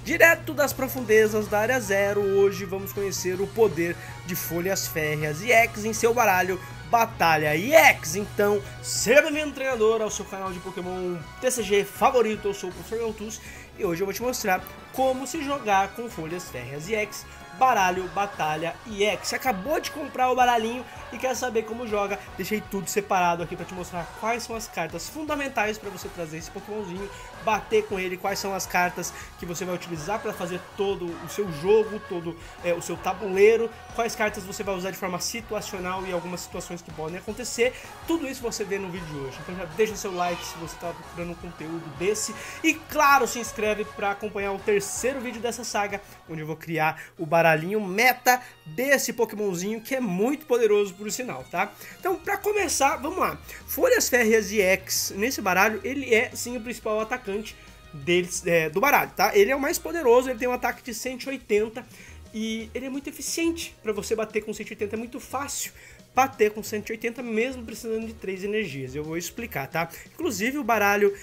Direto das profundezas da área zero, hoje vamos conhecer o poder de Folhas Férreas EX em seu baralho Batalha EX. Então, seja bem-vindo, treinador, ao seu canal de Pokémon TCG favorito. Eu sou o Professor Galtus e hoje eu vou te mostrar como se jogar com Folhas Férreas EX, baralho Batalha EX. Você acabou de comprar o baralhinho e quer saber como joga? Deixei tudo separado aqui para te mostrar quais são as cartas fundamentais para você trazer esse Pokémonzinho, bater com ele, quais são as cartas que você vai utilizar para fazer todo o seu jogo, todo o seu tabuleiro, quais cartas você vai usar de forma situacional e algumas situações que podem acontecer. Tudo isso você vê no vídeo de hoje. Então já deixa o seu like se você está procurando um conteúdo desse e, claro, se inscreve para acompanhar o terceiro vídeo dessa saga, onde eu vou criar o baralhinho meta desse Pokémonzinho, que é muito poderoso por sinal, tá? Então, para começar, vamos lá. Folhas Férreas EX, nesse baralho, ele é sim o principal atacante deles, do baralho, tá? Ele é o mais poderoso, ele tem um ataque de 180 e ele é muito eficiente para você bater com 180, é muito fácil bater com 180 mesmo precisando de 3 energias, eu vou explicar, tá? Inclusive o baralho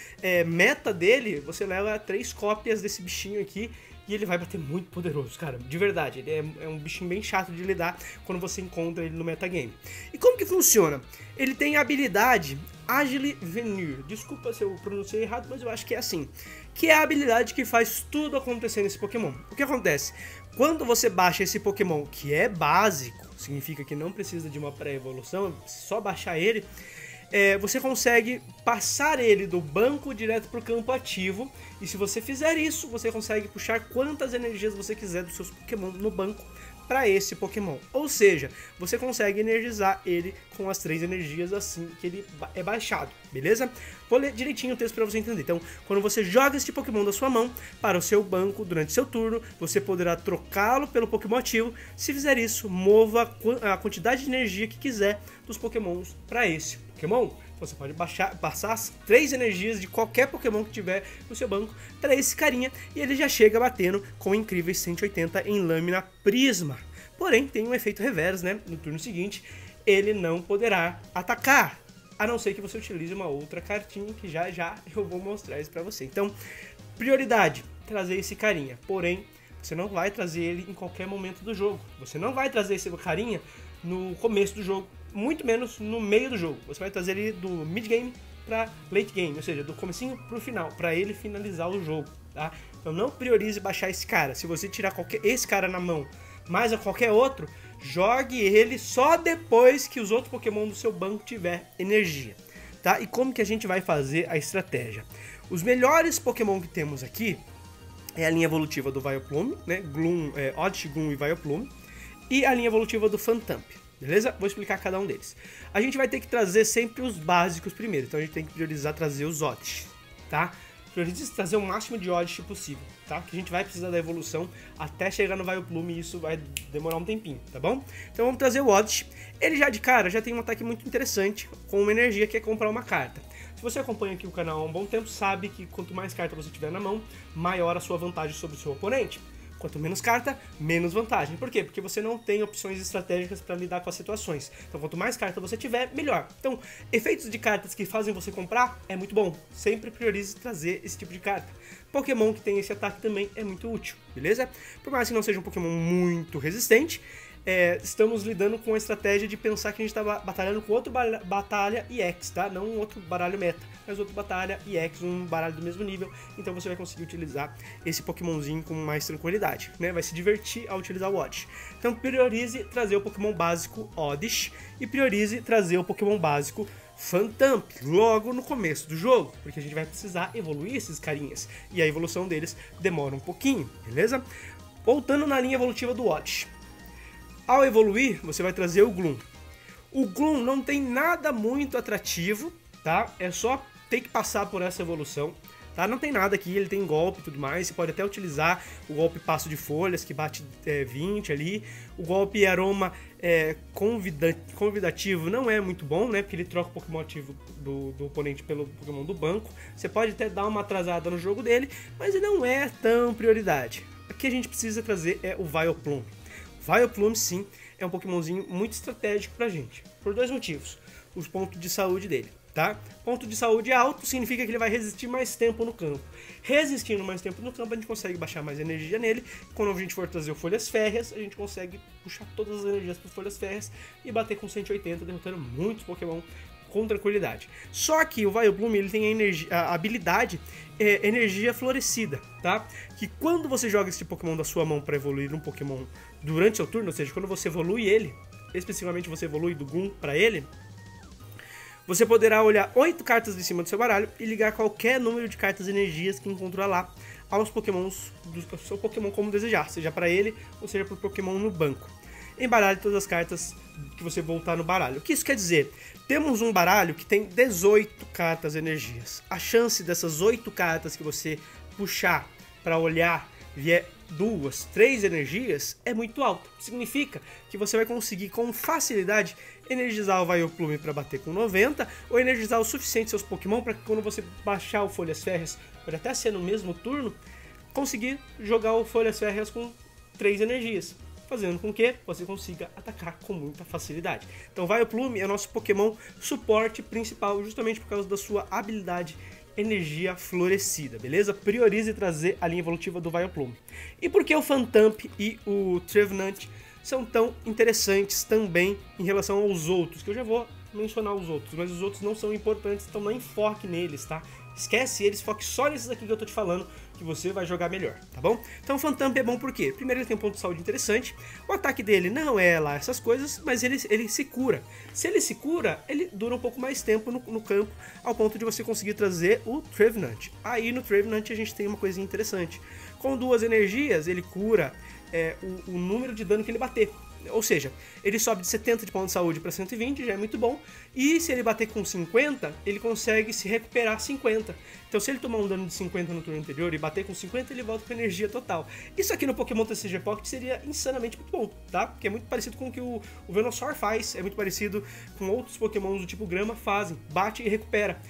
meta dele, você leva 3 cópias desse bichinho aqui e ele vai bater muito poderoso, cara, de verdade. Ele é um bichinho bem chato de lidar quando você encontra ele no metagame. E como que funciona? Ele tem a habilidade Agile Venir, desculpa se eu pronunciei errado, mas eu acho que é assim, que é a habilidade que faz tudo acontecer nesse Pokémon. O que acontece? Quando você baixa esse Pokémon, que é básico, significa que não precisa de uma pré-evolução, só baixar ele, você consegue passar ele do banco direto para o campo ativo, e se você fizer isso, você consegue puxar quantas energias você quiser dos seus Pokémon no banco para esse Pokémon. Ou seja, você consegue energizar ele com as 3 energias assim que ele é baixado, beleza? Vou ler direitinho o texto para você entender. Então, quando você joga este Pokémon da sua mão para o seu banco durante seu turno, você poderá trocá-lo pelo Pokémon ativo. Se fizer isso, mova a quantidade de energia que quiser dos Pokémons para esse Pokémon. Você pode passar as 3 energias de qualquer Pokémon que tiver no seu banco para esse carinha e ele já chega batendo com incríveis 180 em Lâmina Prisma. Porém, tem um efeito reverso, né? No turno seguinte, ele não poderá atacar, a não ser que você utilize uma outra cartinha que já eu vou mostrar isso para você. Então, prioridade, trazer esse carinha. Porém, você não vai trazer ele em qualquer momento do jogo. Você não vai trazer esse carinha no começo do jogo, muito menos no meio do jogo. Você vai trazer ele do mid-game para late game, ou seja, do comecinho pro final, para ele finalizar o jogo, tá? Então não priorize baixar esse cara. Se você tirar esse cara na mão, mais a qualquer outro, jogue ele só depois que os outros Pokémon do seu banco tiver energia, tá? E como que a gente vai fazer a estratégia? Os melhores Pokémon que temos aqui é a linha evolutiva do Vileplume, né? Oddish, Gloom e Vileplume, e a linha evolutiva do Phantump. Beleza? Vou explicar cada um deles. A gente vai ter que trazer sempre os básicos primeiro, então a gente tem que priorizar trazer os Oddish, tá? Priorize trazer o máximo de Oddish possível, tá? Que a gente vai precisar da evolução até chegar no Vileplume e isso vai demorar um tempinho, tá bom? Então vamos trazer o Oddish. Ele já de cara já tem um ataque muito interessante com uma energia que é comprar uma carta. Se você acompanha aqui o canal há um bom tempo, sabe que quanto mais carta você tiver na mão, maior a sua vantagem sobre o seu oponente. Quanto menos carta, menos vantagem. Por quê? Porque você não tem opções estratégicas para lidar com as situações. Então, quanto mais carta você tiver, melhor. Então, efeitos de cartas que fazem você comprar é muito bom. Sempre priorize trazer esse tipo de carta. Pokémon que tem esse ataque também é muito útil, beleza? Por mais que não seja um Pokémon muito resistente, estamos lidando com a estratégia de pensar que a gente está batalhando com outro Batalha EX, tá? Não um outro baralho meta, mas outro Batalha EX, um baralho do mesmo nível. Então você vai conseguir utilizar esse Pokémonzinho com mais tranquilidade, né? Vai se divertir ao utilizar o Oddish. Então priorize trazer o Pokémon básico Oddish e priorize trazer o Pokémon básico Phantump logo no começo do jogo, porque a gente vai precisar evoluir esses carinhas e a evolução deles demora um pouquinho, beleza? Voltando na linha evolutiva do Oddish. Ao evoluir, você vai trazer o Gloom. O Gloom não tem nada muito atrativo, tá? É só ter que passar por essa evolução, tá? Não tem nada aqui, ele tem golpe e tudo mais. Você pode até utilizar o golpe Passo de Folhas, que bate 20 ali. O golpe Aroma convidativo não é muito bom, né? Porque ele troca o Pokémon ativo do oponente pelo Pokémon do banco. Você pode até dar uma atrasada no jogo dele, mas ele não é tão prioridade. O que a gente precisa trazer é o Vileplume. Vileplume, sim, é um Pokémonzinho muito estratégico pra gente, por 2 motivos. Os pontos de saúde dele. tá? Ponto de saúde alto significa que ele vai resistir mais tempo no campo. Resistindo mais tempo no campo, a gente consegue baixar mais energia nele. Quando a gente for trazer o Folhas Férreas, a gente consegue puxar todas as energias para Folhas Férreas e bater com 180, derrotando muitos Pokémon com tranquilidade. Só que o Vileplume, ele tem a habilidade energia florescida, tá? Que quando você joga esse Pokémon da sua mão para evoluir um Pokémon durante seu turno, ou seja, quando você evolui ele, especificamente você evolui do Gun para ele, você poderá olhar 8 cartas de cima do seu baralho e ligar qualquer número de cartas energias que encontrar lá aos Pokémons do seu Pokémon como desejar, seja para ele ou seja para o Pokémon no banco. Embaralhe todas as cartas que você voltar no baralho. O que isso quer dizer? Temos um baralho que tem 18 cartas energias. A chance dessas 8 cartas que você puxar para olhar vier 2, 3 energias é muito alta. Significa que você vai conseguir com facilidade energizar o Vileplume para bater com 90 ou energizar o suficiente seus Pokémon para que quando você baixar o Folhas Férreas, pode até ser no mesmo turno, conseguir jogar o Folhas Férreas com 3 energias, fazendo com que você consiga atacar com muita facilidade. Então, Vileplume é o nosso Pokémon suporte principal, justamente por causa da sua habilidade energia florescida, beleza? Priorize trazer a linha evolutiva do Vileplume. E por que o Phantump e o Trevenant são tão interessantes também em relação aos outros? Que eu já vou mencionar os outros, mas os outros não são importantes, então não enfoque neles, tá? Esquece eles, foque só nesses aqui que eu tô te falando, que você vai jogar melhor, tá bom? Então o Phantump é bom por quê? Primeiro, ele tem um ponto de saúde interessante, o ataque dele não é lá essas coisas, mas ele se cura. Se ele se cura, ele dura um pouco mais tempo no campo, ao ponto de você conseguir trazer o Trevenant. Aí no Trevenant a gente tem uma coisinha interessante. Com 2 energias, ele cura o número de dano que ele bater. Ou seja, ele sobe de 70 de ponto de saúde para 120, já é muito bom. E se ele bater com 50, ele consegue se recuperar 50. Então se ele tomar um dano de 50 no turno anterior e bater com 50, ele volta com energia total. Isso aqui no Pokémon TCG Pocket seria insanamente muito bom, tá? Porque é muito parecido com o que o Venusaur faz, é muito parecido com outros Pokémons do tipo Grama fazem, bate e recupera.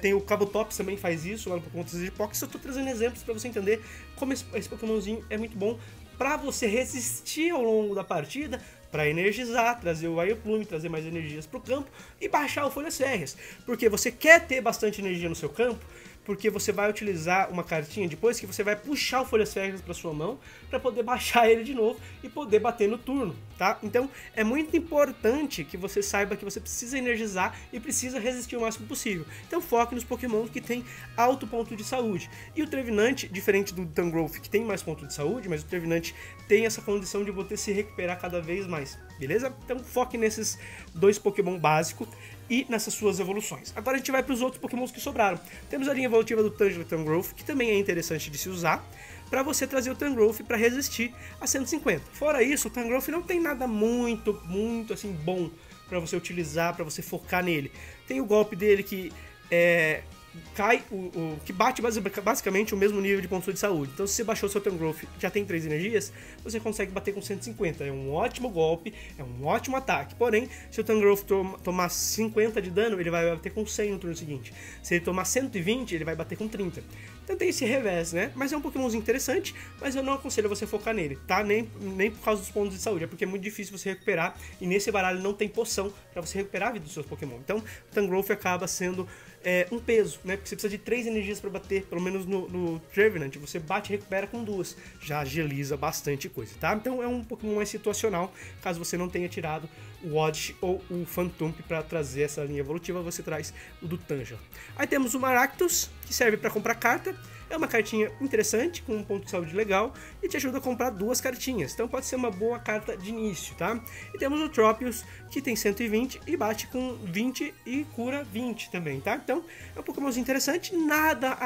Tem o Cabotops também faz isso lá no Pokémon TCG Pocket. Só tô trazendo exemplos para você entender como esse Pokémonzinho é muito bom para você resistir ao longo da partida, para energizar, trazer o Vileplume, trazer mais energias para o campo e baixar o Folhas Férreas. Porque você quer ter bastante energia no seu campo, porque você vai utilizar uma cartinha depois que você vai puxar o Folhas Férreas para sua mão para poder baixar ele de novo e poder bater no turno, tá? Então é muito importante que você saiba que você precisa energizar e precisa resistir o máximo possível. Então foque nos Pokémon que tem alto ponto de saúde. E o Trevenant, diferente do Tangrowth, que tem mais ponto de saúde, mas o Trevenant tem essa condição de você se recuperar cada vez mais, beleza? Então foque nesses 2 Pokémon básicos e nessas suas evoluções. Agora a gente vai para os outros Pokémons que sobraram. Temos a linha evolutiva do Tangela e Tangrowth, que também é interessante de se usar, para você trazer o Tangrowth para resistir a 150. Fora isso, o Tangrowth não tem nada muito assim bom para você utilizar, para você focar nele. Tem o golpe dele que cai, que bate basicamente o mesmo nível de ponto de saúde. Então se você baixou o seu Tangrowth, já tem 3 energias, você consegue bater com 150. É um ótimo golpe, é um ótimo ataque. Porém, se o Tangrowth tomar 50 de dano, ele vai bater com 100 no turno seguinte. Se ele tomar 120, ele vai bater com 30. Então tem esse revés, né? Mas é um Pokémonzinho interessante, mas eu não aconselho você focar nele, tá? Nem por causa dos pontos de saúde, é porque é muito difícil você recuperar, e nesse baralho não tem poção para você recuperar a vida dos seus Pokémon. Então o Tangrowth acaba sendo um peso, né? Porque você precisa de 3 energias para bater, pelo menos no Trevenant, você bate e recupera com 2, já agiliza bastante coisa, tá? Então é um Pokémon mais situacional, caso você não tenha tirado o Oddish ou o Phantump para trazer essa linha evolutiva, você traz o do Tangela. Aí temos o Maractus, que serve para comprar carta. É uma cartinha interessante, com um ponto de saúde legal, e te ajuda a comprar 2 cartinhas. Então pode ser uma boa carta de início, tá? E temos o Tropius, que tem 120 e bate com 20 e cura 20 também, tá? Então é um Pokémonzinho interessante, nada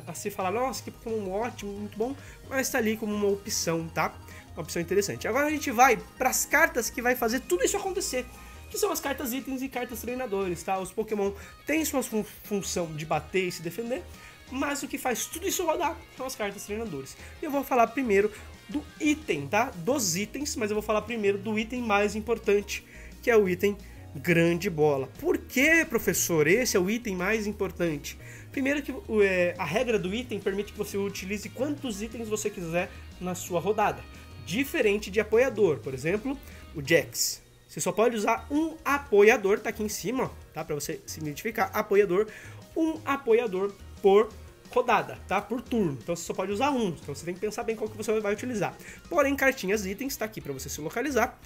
a se falar, nossa, que Pokémon ótimo, muito bom, mas tá ali como uma opção, tá? Uma opção interessante. Agora a gente vai para as cartas que vai fazer tudo isso acontecer, que são as cartas itens e cartas treinadores, tá? Os Pokémon têm sua função de bater e se defender, mas o que faz tudo isso rodar são as cartas treinadores. Eu vou falar primeiro do item, tá? Dos itens, mas eu vou falar primeiro do item mais importante, que é o item Grande Bola. Por que, professor, esse é o item mais importante? Primeiro que a regra do item permite que você utilize quantos itens você quiser na sua rodada. Diferente de apoiador, por exemplo, o Jax. Você só pode usar um apoiador, tá aqui em cima, ó, tá? Para você se identificar, apoiador, um apoiador por rodada, tá? Por turno. Então você só pode usar um. Então você tem que pensar bem qual que você vai utilizar. Porém, cartinhas itens tá aqui para você se localizar.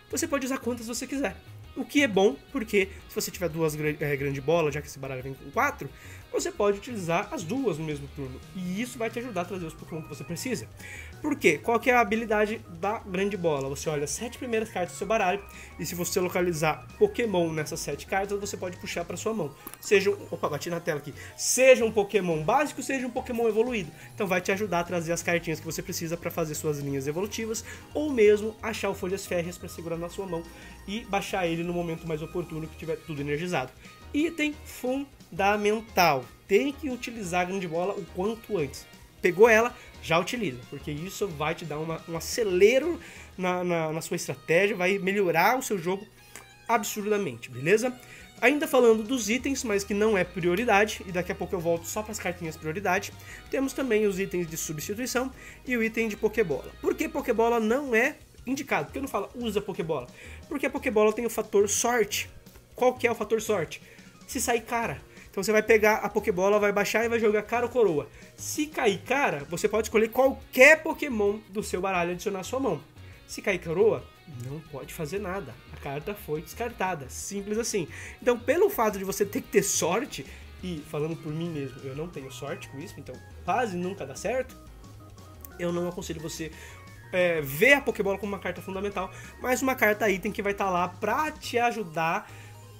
Você pode usar quantas você quiser. O que é bom, porque se você tiver duas grande bola, já que esse baralho vem com 4, você pode utilizar as duas no mesmo turno. E isso vai te ajudar a trazer os Pokémon que você precisa. Por quê? Qual que é a habilidade da grande bola? Você olha as 7 primeiras cartas do seu baralho, e se você localizar Pokémon nessas 7 cartas, você pode puxar para sua mão. Seja opa, bati na tela aqui. Seja um Pokémon básico, seja um Pokémon evoluído. Então vai te ajudar a trazer as cartinhas que você precisa para fazer suas linhas evolutivas, ou mesmo achar o Folhas Férreas para segurar na sua mão e baixar ele no momento mais oportuno que tiver tudo energizado. Item fundamental. Tem que utilizar a grande bola o quanto antes. Pegou ela, já utiliza, porque isso vai te dar um acelero na sua estratégia, vai melhorar o seu jogo absurdamente, beleza? Ainda falando dos itens, mas que não é prioridade, e daqui a pouco eu volto só para as cartinhas prioridade, temos também os itens de substituição e o item de Pokébola. Por que Pokébola não é indicado? Porque eu não falo usa Pokébola? Porque a Pokébola tem o fator sorte. Qual que é o fator sorte? Se sair cara. Então você vai pegar a Pokébola, vai baixar e vai jogar cara ou coroa. Se cair cara, você pode escolher qualquer Pokémon do seu baralho e adicionar à sua mão. Se cair coroa, não pode fazer nada. A carta foi descartada. Simples assim. Então, pelo fato de você ter que ter sorte, e falando por mim mesmo, eu não tenho sorte com isso, então quase nunca dá certo, eu não aconselho você ver a Pokébola como uma carta fundamental, mas uma carta item que vai estar lá pra te ajudar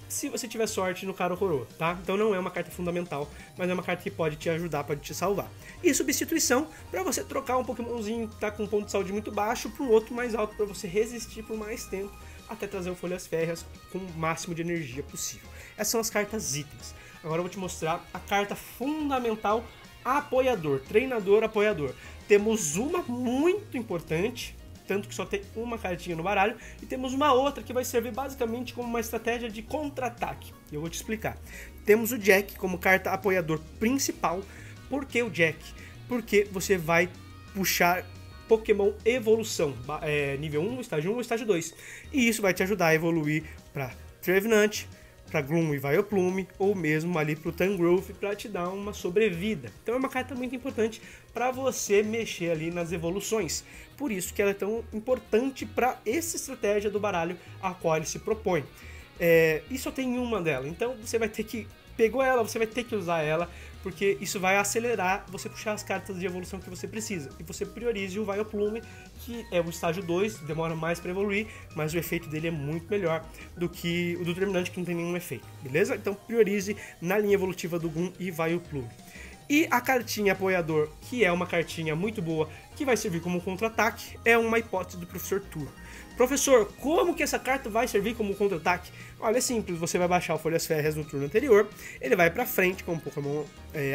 se você tiver sorte no cara ou coroa, tá? Então não é uma carta fundamental, mas é uma carta que pode te ajudar, pode te salvar. E substituição, para você trocar um Pokémonzinho que tá com um ponto de saúde muito baixo para um outro mais alto, para você resistir por mais tempo, até trazer o Folhas Férreas com o máximo de energia possível. Essas são as cartas itens. Agora eu vou te mostrar a carta fundamental apoiador, treinador apoiador. Temos uma muito importante, tanto que só tem uma cartinha no baralho, e temos uma outra que vai servir basicamente como uma estratégia de contra-ataque. Eu vou te explicar. Temos o Jack como carta apoiador principal. Por que o Jack? Porque você vai puxar Pokémon evolução, nível 1, estágio 1, estágio 2. E isso vai te ajudar a evoluir para Trevenant, para Gloom e Vileplume, ou mesmo ali para o Tangrowth, para te dar uma sobrevida. Então é uma carta muito importante para você mexer ali nas evoluções. Por isso que ela é tão importante para essa estratégia do baralho a qual ele se propõe. E só tem uma dela, então você vai ter que... Pegou ela, você vai ter que usar ela, porque isso vai acelerar você puxar as cartas de evolução que você precisa. E você priorize o Vileplume, que é o estágio 2, demora mais para evoluir, mas o efeito dele é muito melhor do que o do Terminante, que não tem nenhum efeito, beleza? Então priorize na linha evolutiva do Gloom e Vileplume. E a cartinha apoiador, que é uma cartinha muito boa, que vai servir como contra-ataque, é uma hipótese do Professor Turo. Professor, como que essa carta vai servir como contra-ataque? Olha, é simples, você vai baixar o Folhas Férreas no turno anterior, ele vai pra frente como Pokémon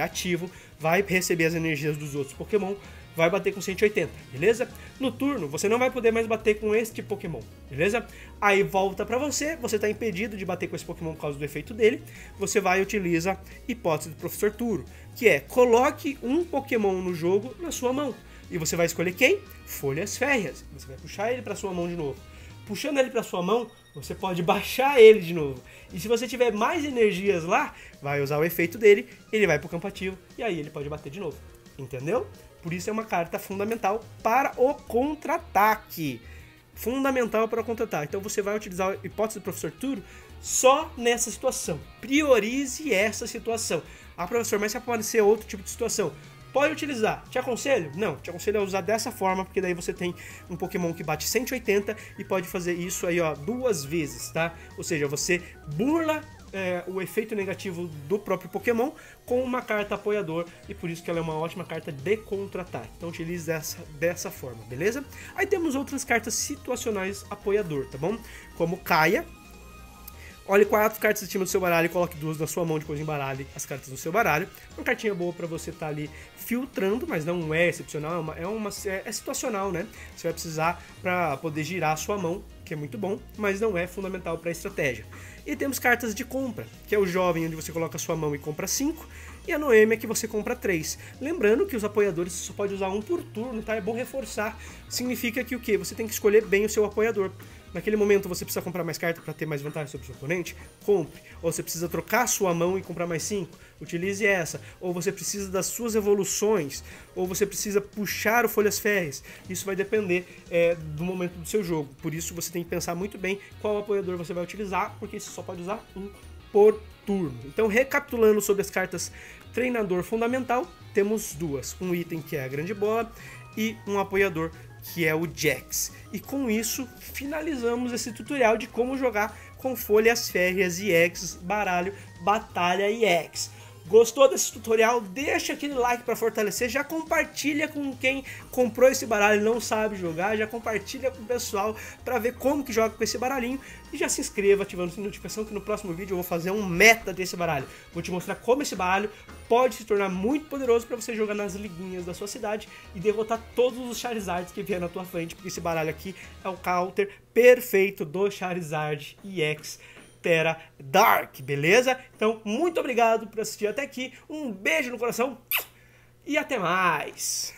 ativo, vai receber as energias dos outros Pokémon, vai bater com 180, beleza? No turno, você não vai poder mais bater com este Pokémon, beleza? Aí volta pra você, você tá impedido de bater com esse Pokémon por causa do efeito dele, você vai e utiliza hipótese do Professor Turo, que é, coloque um Pokémon no jogo na sua mão. E você vai escolher quem? Folhas Férreas. Você vai puxar ele para sua mão de novo. Puxando ele para sua mão, você pode baixar ele de novo. E se você tiver mais energias lá, vai usar o efeito dele, ele vai para o campo ativo e aí ele pode bater de novo. Entendeu? Por isso é uma carta fundamental para o contra-ataque. Fundamental para o contra-ataque. Então você vai utilizar a hipótese do Professor Turo só nessa situação. Priorize essa situação. Ah, professor, mas se aparecer outro tipo de situação, pode utilizar. Te aconselho? Não, te aconselho a usar dessa forma, porque daí você tem um Pokémon que bate 180 e pode fazer isso aí, ó, 2 vezes, tá? Ou seja, você burla o efeito negativo do próprio Pokémon com uma carta apoiador, e por isso que ela é uma ótima carta de contra-ataque. Então utilize dessa forma, beleza? Aí temos outras cartas situacionais apoiador, tá bom? Como Kaia. Olhe 4 cartas de cima do seu baralho e coloque 2 na sua mão, depois embaralhe as cartas do seu baralho. Uma cartinha boa para você estar ali filtrando, mas não é excepcional, é situacional, né? Você vai precisar para poder girar a sua mão, que é muito bom, mas não é fundamental para a estratégia. E temos cartas de compra, que é o Jovem, onde você coloca a sua mão e compra 5, e a Noêmia, que você compra 3. Lembrando que os apoiadores você só pode usar um por turno, tá? É bom reforçar. Significa que o quê? Você tem que escolher bem o seu apoiador. naquele momento você precisa comprar mais carta para ter mais vantagem sobre o seu oponente, compre. Ou você precisa trocar sua mão e comprar mais 5, utilize essa. Ou você precisa das suas evoluções, ou você precisa puxar o Folhas Férreas. Isso vai depender do momento do seu jogo. Por isso você tem que pensar muito bem qual apoiador você vai utilizar, porque você só pode usar um por turno. Então, recapitulando sobre as cartas Treinador Fundamental, temos duas. Um item que é a Grande Bola e um apoiador que é o Jax. E com isso, finalizamos esse tutorial de como jogar com Folhas Férreas EX, baralho, batalha EX. Gostou desse tutorial? Deixa aquele like para fortalecer, já compartilha com quem comprou esse baralho e não sabe jogar, já compartilha com o pessoal para ver como que joga com esse baralhinho e já se inscreva ativando a notificação que no próximo vídeo eu vou fazer um meta desse baralho. Vou te mostrar como esse baralho pode se tornar muito poderoso para você jogar nas liguinhas da sua cidade e derrotar todos os Charizards que vier na tua frente, porque esse baralho aqui é o counter perfeito do Charizard EX Tera Dark, beleza? Então, muito obrigado por assistir até aqui, um beijo no coração e até mais!